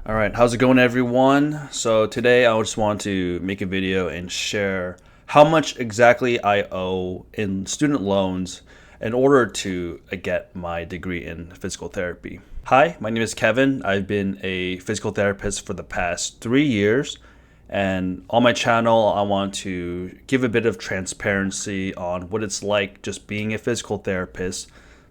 All right, how's it going, everyone? So today I just want to make a video and share how much exactly I owe in student loans in order to get my degree in physical therapy. Hi, my name is Kevin. I've been a physical therapist for the past 3 years. And on my channel, I want to give a bit of transparency on what it's like just being a physical therapist,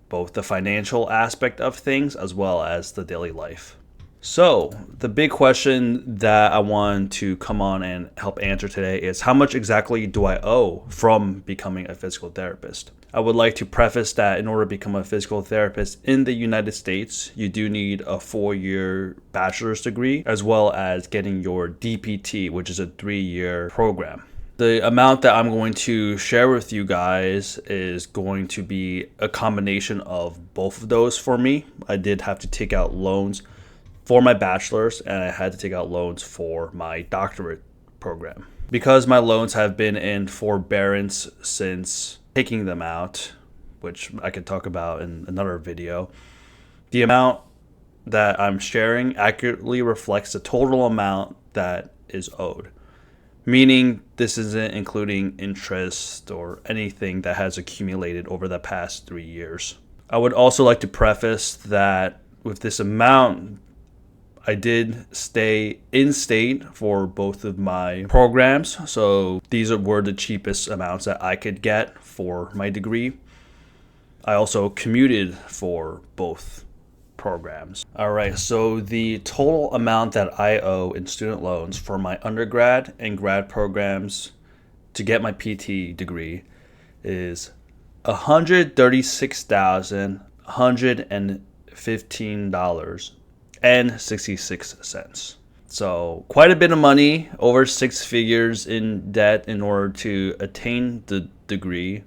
both the financial aspect of things as well as the daily life. So, the big question that I want to come on and help answer today is how much exactly do I owe from becoming a physical therapist? I would like to preface that in order to become a physical therapist in the United States, you do need a 4-year bachelor's degree as well as getting your DPT, which is a 3-year program. The amount that I'm going to share with you guys is going to be a combination of both of those for me. I did have to take out loans for my bachelor's, and I had to take out loans for my doctorate program. Because my loans have been in forbearance since taking them out, which I could talk about in another video, the amount that I'm sharing accurately reflects the total amount that is owed. Meaning this isn't including interest or anything that has accumulated over the past 3 years. I would also like to preface that with this amount, I did stay in state for both of my programs, so these were the cheapest amounts that I could get for my degree. I also commuted for both programs. All right, so the total amount that I owe in student loans for my undergrad and grad programs to get my PT degree is $136,115.66. So quite a bit of money, over 6 figures in debt in order to attain the degree.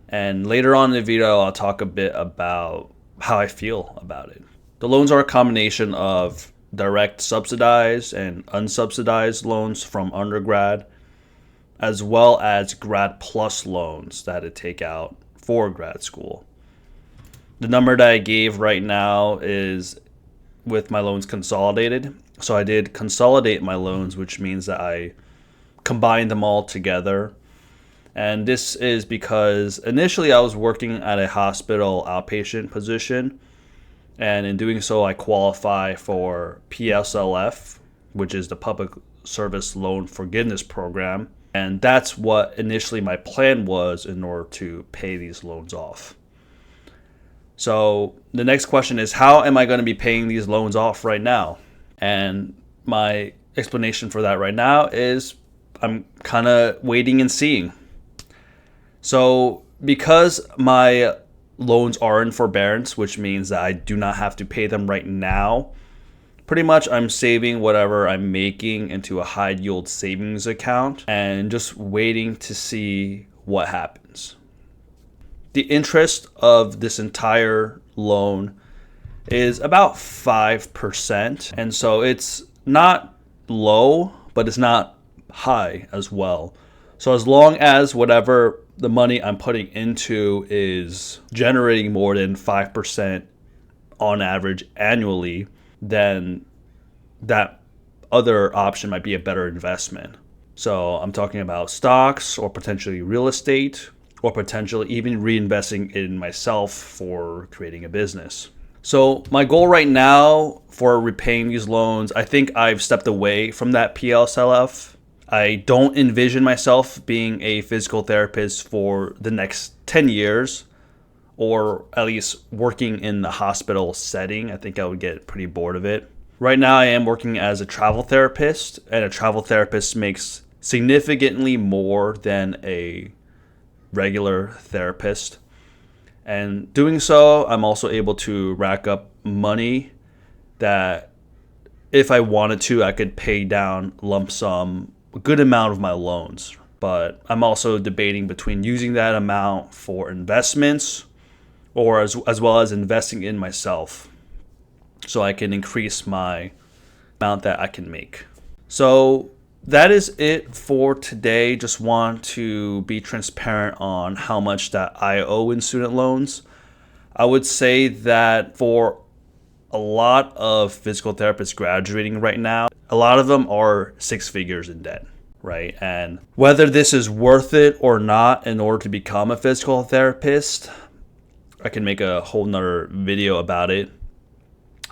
And later on in the video, I'll talk a bit about how I feel about it. The loans are a combination of direct subsidized and unsubsidized loans from undergrad, as well as grad plus loans that I take out for grad school. The number that I gave right now is with my loans consolidated. So I did consolidate my loans, which means that I combined them all together. And this is because initially I was working at a hospital outpatient position. And in doing so, I qualify for PSLF, which is the Public Service Loan Forgiveness Program. And that's what initially my plan was in order to pay these loans off. So the next question is, how am I going to be paying these loans off right now? And my explanation for that right now is I'm kind of waiting and seeing. So because my loans are in forbearance, which means that I do not have to pay them right now, pretty much I'm saving whatever I'm making into a high yield savings account and just waiting to see what happens. The interest of this entire loan is about 5%. And so it's not low, but it's not high as well. So as long as whatever the money I'm putting into is generating more than 5% on average annually, then that other option might be a better investment. So I'm talking about stocks or potentially real estate or potentially even reinvesting in myself for creating a business. So my goal right now for repaying these loans, I think I've stepped away from that PSLF. I don't envision myself being a physical therapist for the next 10 years, or at least working in the hospital setting. I think I would get pretty bored of it. Right now I am working as a travel therapist, and a travel therapist makes significantly more than a regular therapist. And doing so, I'm also able to rack up money that if I wanted to, I could pay down lump sum a good amount of my loans. But I'm also debating between using that amount for investments or as well as investing in myself so I can increase my amount that I can make. So that is it for today. Just want to be transparent on how much that I owe in student loans. I would say that for a lot of physical therapists graduating right now, a lot of them are six figures in debt, right? And whether this is worth it or not in order to become a physical therapist, I can make a whole nother video about it.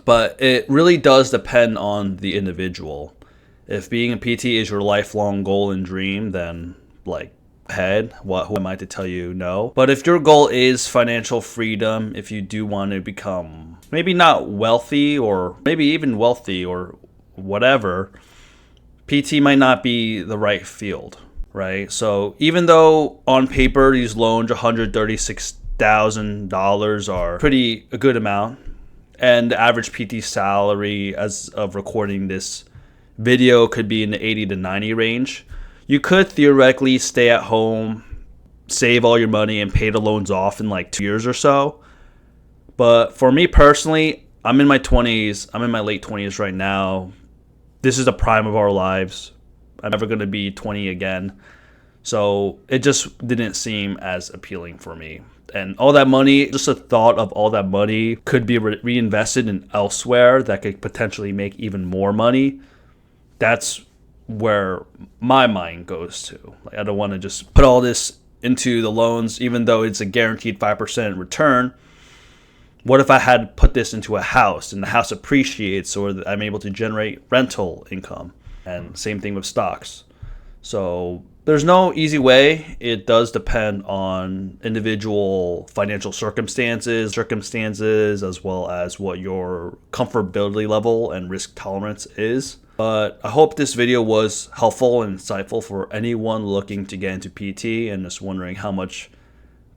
But it really does depend on the individual. If being a PT is your lifelong goal and dream, then like head, who am I to tell you no? But if your goal is financial freedom, if you do want to become maybe not wealthy or maybe even wealthy or whatever, PT might not be the right field, right? So even though on paper these loans, $136,000 are pretty a good amount, and the average PT salary as of recording this video could be in the 80 to 90 range, you could theoretically stay at home, save all your money, and pay the loans off in like 2 years or so. But for me personally, I'm in my 20s. I'm in my late 20s right now. This is the prime of our lives. I'm never going to be 20 again. So it just didn't seem as appealing for me. And all that money, just the thought of all that money could be reinvested in elsewhere that could potentially make even more money. That's where my mind goes to. Like, I don't want to just put all this into the loans, even though it's a guaranteed 5% return. What if I had put this into a house and the house appreciates, or I'm able to generate rental income? And same thing with stocks. So there's no easy way. It does depend on individual financial circumstances, as well as what your comfortability level and risk tolerance is. But I hope this video was helpful and insightful for anyone looking to get into PT and just wondering how much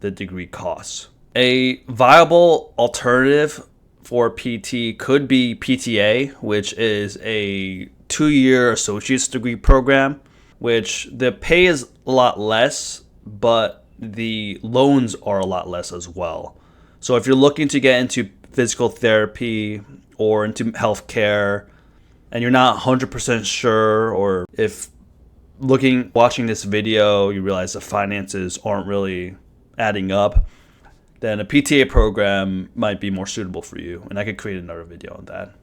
the degree costs. A viable alternative for PT could be PTA, which is a 2-year associate's degree program, which the pay is a lot less, but the loans are a lot less as well. So if you're looking to get into physical therapy or into healthcare and you're not 100% sure, or if watching this video, you realize the finances aren't really adding up, then a PTA program might be more suitable for you. And I could create another video on that.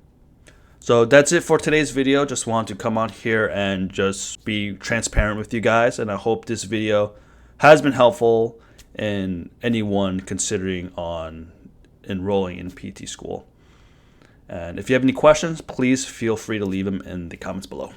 So that's it for today's video. Just wanted to come on here and just be transparent with you guys. And I hope this video has been helpful in anyone considering on enrolling in PT school. And if you have any questions, please feel free to leave them in the comments below.